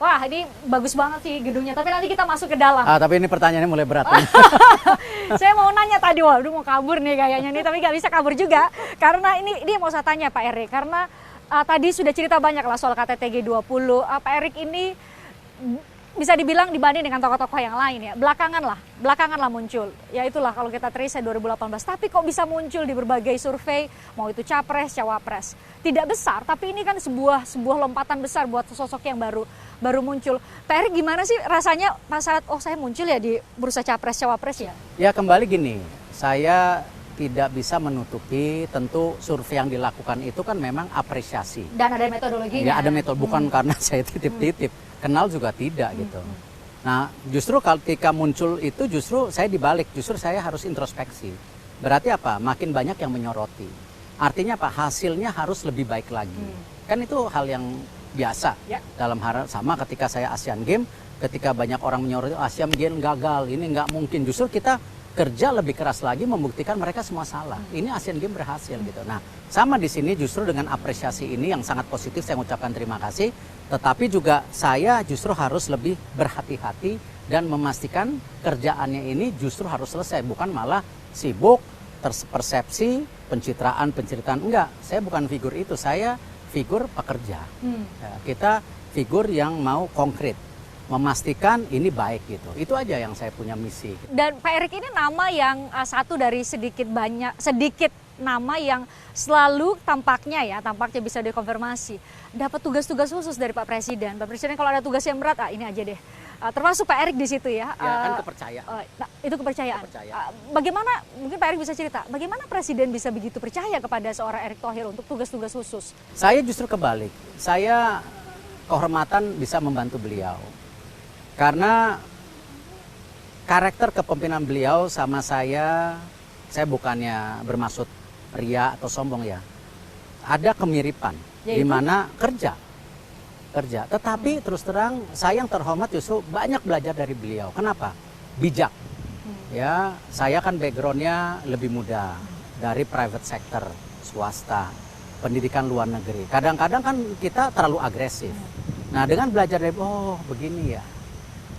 Wah, ini bagus banget sih gedungnya, tapi nanti kita masuk ke dalam. Tapi ini pertanyaannya mulai berat. Saya mau nanya tadi, waduh mau kabur nih kayaknya nih, tapi nggak bisa kabur juga. Karena ini mau saya tanya Pak Erik, karena tadi sudah cerita banyak lah soal KTT G20. Pak Erik ini bisa dibilang dibanding dengan tokoh-tokoh yang lain ya, belakangan lah muncul. Ya itulah kalau kita trace 2018, tapi kok bisa muncul di berbagai survei, mau itu capres, cawapres. Tidak besar, tapi ini kan sebuah lompatan besar buat sosok yang baru muncul. Pak Erik gimana sih rasanya pas saat saya muncul ya di bursa capres, cawapres ya? Ya kembali gini, saya tidak bisa menutupi tentu survei yang dilakukan itu kan memang apresiasi. Dan ada metodologinya. Ya ada metode, bukan karena saya titip-titip. Kenal juga tidak gitu. Nah justru ketika muncul itu justru saya dibalik, justru saya harus introspeksi. Berarti apa? Makin banyak yang menyoroti. Artinya apa? Hasilnya harus lebih baik lagi. Kan itu hal yang biasa. Ya. Dalam hal sama ketika saya Asian Games, ketika banyak orang menyoroti Asian Games gagal, ini nggak mungkin. Justru kita kerja lebih keras lagi membuktikan mereka semua salah. Ini Asian Games berhasil gitu. Nah, sama di sini justru dengan apresiasi ini yang sangat positif saya ucapkan terima kasih. Tetapi juga saya justru harus lebih berhati-hati dan memastikan kerjaannya ini justru harus selesai, bukan malah sibuk, persepsi, pencitraan. Enggak, saya bukan figur itu, saya figur pekerja. Ya, kita figur yang mau konkret, memastikan ini baik gitu. Itu aja yang saya punya misi. Dan Pak Erik ini nama yang satu dari sedikit nama yang selalu tampaknya bisa dikonfirmasi dapat tugas-tugas khusus dari Pak Presiden. Pak Presiden kalau ada tugas yang berat, ini aja deh. Termasuk Pak Erik di situ ya. Ya kan kepercayaan. Itu kepercayaan. Bagaimana, mungkin Pak Erik bisa cerita, bagaimana Presiden bisa begitu percaya kepada seorang Erick Thohir untuk tugas-tugas khusus? Saya justru kebalik. Saya kehormatan bisa membantu beliau. Karena karakter kepemimpinan beliau sama saya bukannya bermaksud ria atau sombong ya. Ada kemiripan di mana kerja. Tetapi terus terang saya yang terhormat justru banyak belajar dari beliau. Kenapa? Bijak. Ya, saya kan backgroundnya lebih muda dari private sector, swasta, pendidikan luar negeri. Kadang-kadang kan kita terlalu agresif. Nah, dengan belajar dari begini ya.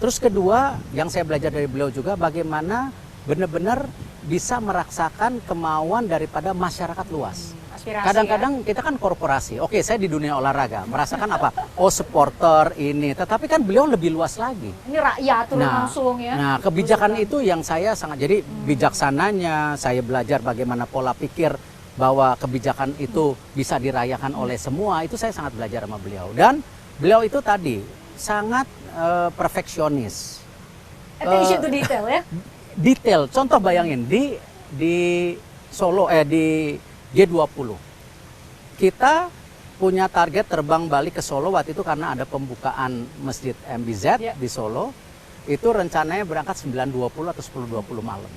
Terus kedua, yang saya belajar dari beliau juga bagaimana benar-benar bisa merasakan kemauan daripada masyarakat luas. Kadang-kadang kita kan korporasi. Oke, saya di dunia olahraga merasakan apa? Supporter ini. Tetapi kan beliau lebih luas lagi. Ini rakyat langsung ya. Nah, kebijakan itu yang saya sangat jadi bijaksananya. Saya belajar bagaimana pola pikir bahwa kebijakan itu bisa dirayakan oleh semua. Itu saya sangat belajar sama beliau. Dan beliau itu tadi sangat perfeksionis. Attention to detail ya. Detail. Contoh bayangin di Solo di G20. Kita punya target terbang balik ke Solo waktu itu karena ada pembukaan Masjid MBZ di Solo. Itu rencananya berangkat 9.20 atau 10.20 malam.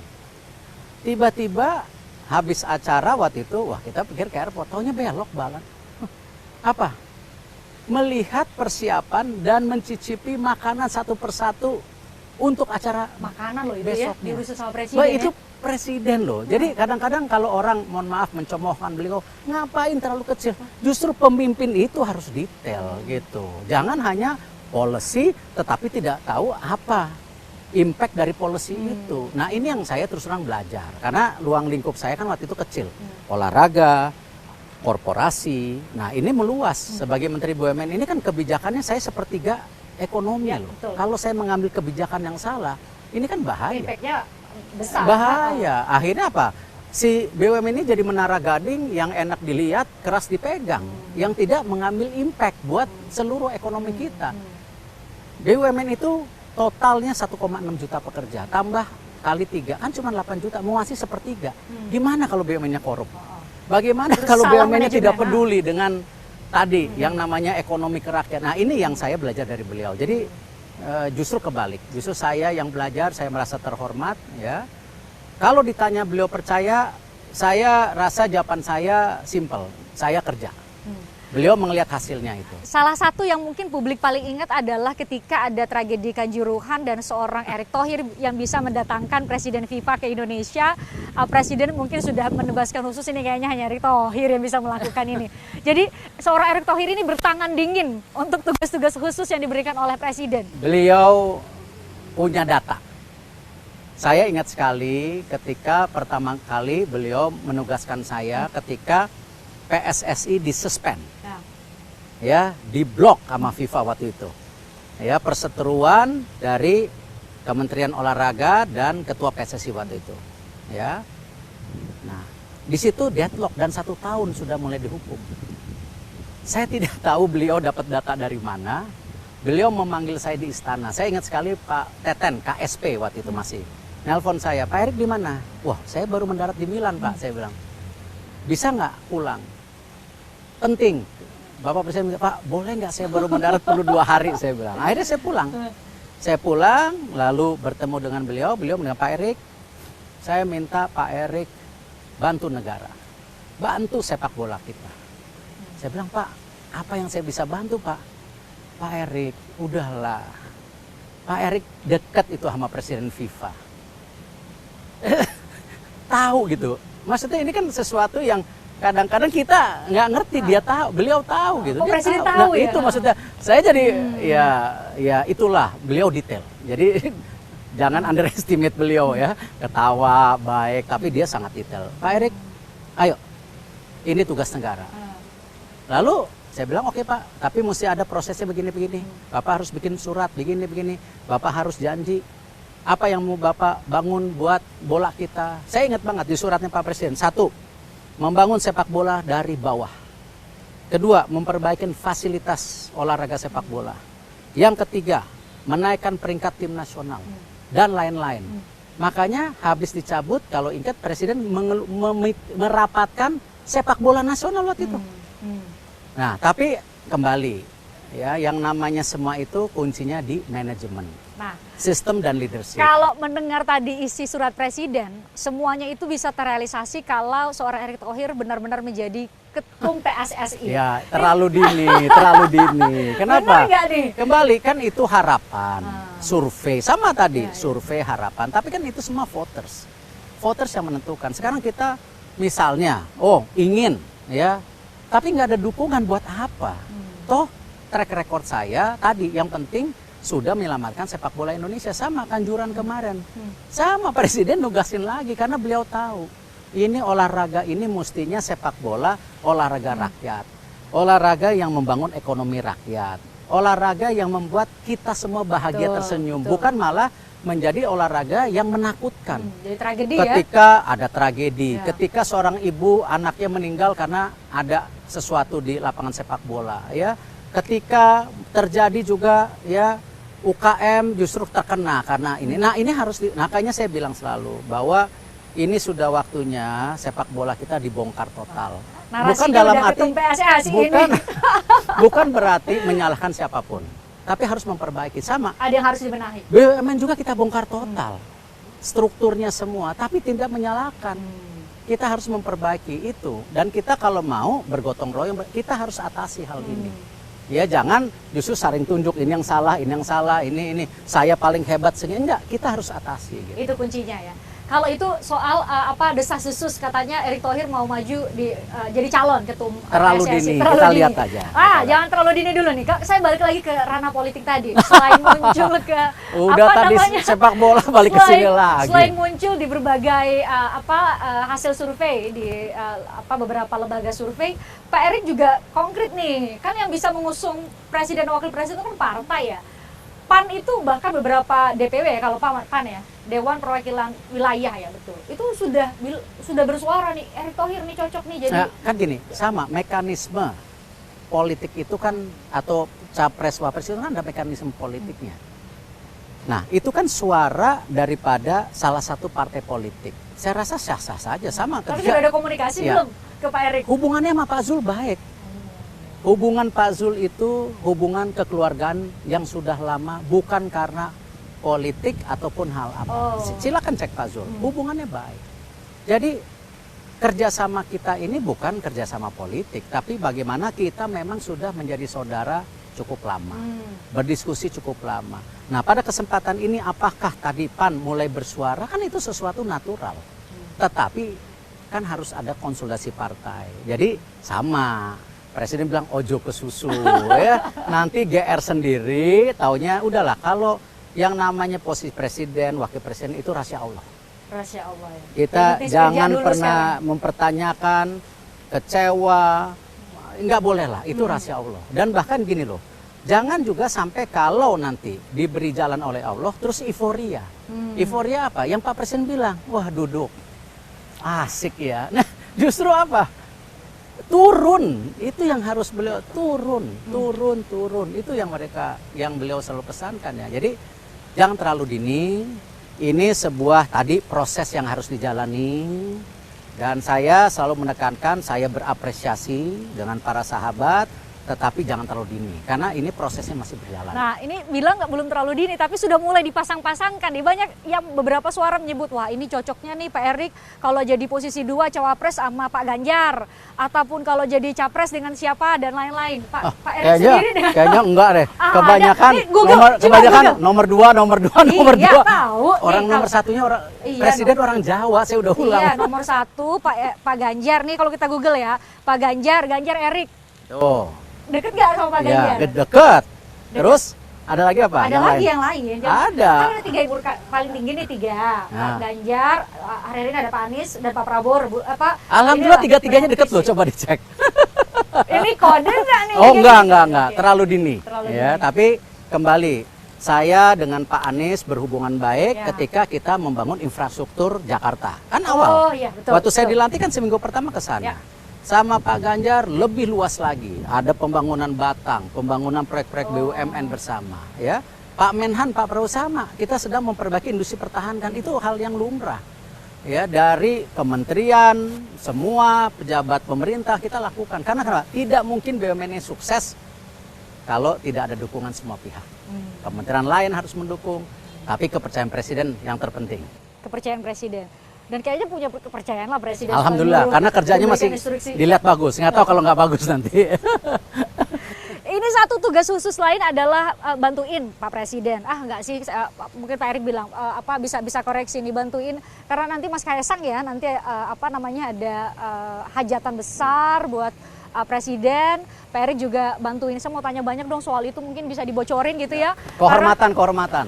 Tiba-tiba habis acara waktu itu, kita pikir ke airport, taunya belok banget. Apa? Melihat persiapan dan mencicipi makanan satu persatu untuk acara makanan loh itu besoknya. Ya, diurusin sama presiden. Itu presiden loh. Jadi kadang-kadang kalau orang mohon maaf mencemoohkan beliau, ngapain terlalu kecil? Justru pemimpin itu harus detail gitu. Jangan hanya policy tetapi tidak tahu apa impact dari policy itu. Nah, ini yang saya terus terang belajar. Karena ruang lingkup saya kan waktu itu kecil. Olahraga, korporasi. Nah, ini meluas. Sebagai Menteri BUMN ini kan kebijakannya saya sepertiga ekonomi loh. Betul. Kalau saya mengambil kebijakan yang salah, ini kan bahaya. Impactnya besar. Bahaya. Akhirnya apa? Si BUMN ini jadi menara gading yang enak dilihat, keras dipegang, yang tidak mengambil impact buat seluruh ekonomi kita. BUMN itu totalnya 1,6 juta pekerja, tambah kali 3 kan cuma 8 juta, mau ngasih sepertiga. Gimana kalau BUMN-nya korup? Bagaimana kalau BUMN-nya tidak peduli dengan tadi yang namanya ekonomi kerakyatan? Nah, ini yang saya belajar dari beliau. Jadi justru kebalik. Justru saya yang belajar, saya merasa terhormat ya. Kalau ditanya beliau percaya, saya rasa jawaban saya simple. Saya kerja. beliau melihat hasilnya itu. Salah satu yang mungkin publik paling ingat adalah ketika ada tragedi Kanjuruhan dan seorang Erick Thohir yang bisa mendatangkan Presiden FIFA ke Indonesia. Presiden mungkin sudah menugaskan khusus, ini kayaknya hanya Erick Thohir yang bisa melakukan ini. Jadi seorang Erick Thohir ini bertangan dingin untuk tugas-tugas khusus yang diberikan oleh Presiden. Beliau punya data. Saya ingat sekali ketika pertama kali beliau menugaskan saya ketika PSSI disuspend. Ya, diblok sama FIFA waktu itu. Ya, perseteruan dari Kementerian Olahraga dan Ketua PSSI waktu itu. Ya, nah di situ deadlock dan 1 tahun sudah mulai dihukum. Saya tidak tahu beliau dapat data dari mana. Beliau memanggil saya di istana. Saya ingat sekali Pak Teten, KSP waktu itu masih. Nelpon saya, Pak Erick di mana? Wah, saya baru mendarat di Milan, Pak. Saya bilang, bisa nggak pulang? Penting. Bapak Presiden bilang, Pak, boleh nggak saya baru mendarat perlu 2 hari, saya bilang. Akhirnya saya pulang. Saya pulang, lalu bertemu dengan beliau dengan Pak Erick. Saya minta Pak Erick bantu negara. Bantu sepak bola kita. Saya bilang, Pak, apa yang saya bisa bantu, Pak? Pak Erick, udahlah. Pak Erick dekat itu sama Presiden FIFA. Tahu gitu. Maksudnya ini kan sesuatu yang kadang-kadang kita nggak ngerti, dia tahu, beliau tahu gitu. Dia Presiden tahu. tahu Nah, ya? itu maksudnya. Saya jadi ya itulah beliau detail. Jadi jangan underestimate beliau ya. Ketawa baik, tapi dia sangat detail. Pak Erick, ayo, ini tugas negara. Lalu saya bilang oke Pak, tapi mesti ada prosesnya begini-begini. Bapak harus bikin surat begini-begini. Bapak harus janji apa yang mau Bapak bangun buat bola kita. Saya ingat banget di suratnya Pak Presiden. 1, membangun sepak bola dari bawah. 2, memperbaiki fasilitas olahraga sepak bola. Yang 3, menaikkan peringkat tim nasional dan lain-lain. Makanya habis dicabut, kalau ingat Presiden merapatkan sepak bola nasional waktu itu. Nah, tapi kembali ya, yang namanya semua itu kuncinya di manajemen. Nah, Sistem dan leadership. kalau mendengar tadi isi surat Presiden, semuanya itu bisa terrealisasi kalau seorang Erick Thohir benar-benar menjadi ketum PSSI. Ya, terlalu dini, terlalu dini. Kenapa? Benar nggak nih? Kembali kan itu harapan, survei sama tadi, survei harapan. Tapi kan itu semua voters, voters yang menentukan. Sekarang kita misalnya, ingin ya, tapi nggak ada dukungan buat apa? Toh track record saya tadi yang penting sudah menyelamatkan sepak bola Indonesia, sama Kanjuran kemarin. Sama Presiden nugasin lagi karena beliau tahu ini olahraga ini mestinya sepak bola olahraga rakyat. Olahraga yang membangun ekonomi rakyat. Olahraga yang membuat kita semua bahagia, tersenyum, bukan malah menjadi olahraga yang menakutkan. Jadi tragedi ketika ada tragedi, ketika seorang ibu anaknya meninggal karena ada sesuatu di lapangan sepak bola, ya. Ketika terjadi juga ya UKM justru terkena karena ini. Nah, ini harus makanya saya bilang selalu bahwa ini sudah waktunya sepak bola kita dibongkar total. Bukan dalam arti bukan berarti menyalahkan siapapun, tapi harus memperbaiki. Sama ada yang harus dibenahi. BUMN juga kita bongkar total, strukturnya semua, tapi tidak menyalahkan. Kita harus memperbaiki itu, dan kita kalau mau bergotong royong, kita harus atasi hal ini. Ya, jangan justru saling tunjuk, ini yang salah, ini saya paling hebat sehingga enggak, kita harus atasi gitu. Itu kuncinya ya. Kalau itu soal desas-desus katanya Erick Thohir mau maju jadi calon ketum terlalu PSSI. Dini, kita lihat aja. Jangan terlalu dini dulu nih. Saya balik lagi ke ranah politik tadi. Selain muncul ke sepak bola balik ke sini lagi. Selain muncul di berbagai hasil survei di beberapa lembaga survei, Pak Erick juga konkret nih. Kan yang bisa mengusung presiden dan wakil presiden itu kan partai ya. PAN itu bahkan beberapa DPW ya, kalau PAN ya, Dewan Perwakilan Wilayah ya, betul. Itu sudah bersuara nih, Erick Thohir nih cocok nih jadi. Nah, kan gini, sama mekanisme politik itu kan, atau capres wapres itu kan ada mekanisme politiknya. Nah, itu kan suara daripada salah satu partai politik. Saya rasa sah-sah saja, sama. Tapi sudah ada komunikasi belum ke Pak Erick? Hubungannya sama Pak Zul baik. Hubungan Pak Zul itu hubungan kekeluargaan yang sudah lama, bukan karena politik ataupun hal apa. Silakan cek Pak Zul, hubungannya baik. Jadi kerjasama kita ini bukan kerjasama politik, tapi bagaimana kita memang sudah menjadi saudara cukup lama, berdiskusi cukup lama. Nah, pada kesempatan ini apakah tadi PAN mulai bersuara? Kan itu sesuatu natural. Tetapi kan harus ada konsultasi partai. Jadi sama, Presiden bilang ojo ke susu ya. Nanti GR sendiri, taunya udahlah kalau yang namanya posisi presiden, wakil presiden itu rahasia Allah. Rahasia Allah ya. Kita jangan pernah mempertanyakan, kecewa, nggak boleh lah, itu rahasia Allah. Dan bahkan gini loh, jangan juga sampai kalau nanti diberi jalan oleh Allah, terus euforia. Euforia apa? Yang Pak Presiden bilang, wah duduk, asik ya. Nah justru apa? Turun, itu yang harus beliau turun. Itu yang beliau selalu pesankan ya. Jadi jangan terlalu dini. Ini sebuah tadi proses yang harus dijalani, dan saya selalu menekankan, saya berapresiasi dengan para sahabat, tetapi jangan terlalu dini karena ini prosesnya masih berjalan. Nah ini bilang belum terlalu dini tapi sudah mulai dipasang-pasangkan nih. Banyak yang beberapa suara menyebut wah ini cocoknya nih Pak Erik kalau jadi posisi 2 cawapres sama Pak Ganjar, ataupun kalau jadi capres dengan siapa dan lain-lain. Pak Erik sendiri dengan kayaknya enggak deh. Kebanyakan nomor 2 iya, tahu. Orang nomor satunya orang presiden orang Jawa, saya udah ulang. Iya, nomor 1 Pak Ganjar nih kalau kita Google ya. Pak Ganjar Erik. Tuh. Deket gak sama Pak Ganjar? Ya, deket. Terus ada lagi apa? Ada lagi yang lain. Ada. Kan ada 3 ibu paling tinggi nih 3. Pak Ganjar, hari ini ada Pak Anies dan Pak Prabowo. Alhamdulillah 3-3-nya deket loh, coba dicek. Ini kode nggak nih? Oh enggak. Terlalu dini. Ya, tapi kembali. Saya dengan Pak Anies berhubungan baik ketika kita membangun infrastruktur Jakarta. Kan awal. Iya, betul, waktu saya dilantik kan seminggu pertama ke sana. Sama Pak Ganjar lebih luas lagi. Ada pembangunan Batang, pembangunan proyek-proyek BUMN bersama. Ya, Pak Menhan, Pak Prabowo sama. Kita sedang memperbaiki industri pertahanan, itu hal yang lumrah. Ya, dari kementerian, semua pejabat pemerintah kita lakukan. Karena kenapa? Tidak mungkin BUMN ini sukses kalau tidak ada dukungan semua pihak. Kementerian lain harus mendukung, tapi kepercayaan presiden yang terpenting. Kepercayaan presiden. Dan kayaknya punya kepercayaan lah presiden. Alhamdulillah, karena kerjanya masih dilihat bagus. Nggak tahu kalau nggak bagus nanti. Ini satu tugas khusus lain adalah bantuin Pak Presiden. Nggak sih, mungkin Pak Erik bilang bisa koreksi nih, bantuin karena nanti Mas Kaisang ya nanti ada hajatan besar buat Presiden. Pak Erik juga bantuin. Saya mau tanya banyak dong soal itu, mungkin bisa dibocorin gitu ya. Kehormatan.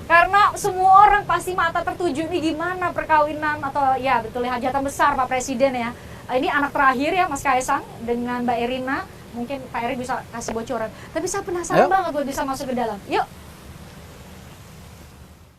Karena semua orang pasti mata tertuju nih gimana perkawinan atau ya betul hajatan besar Pak Presiden ya. Ini anak terakhir ya Mas Kaisang dengan Mbak Erina. Mungkin Pak Erik bisa kasih bocoran. Tapi saya penasaran banget buat bisa masuk ke dalam. Yuk.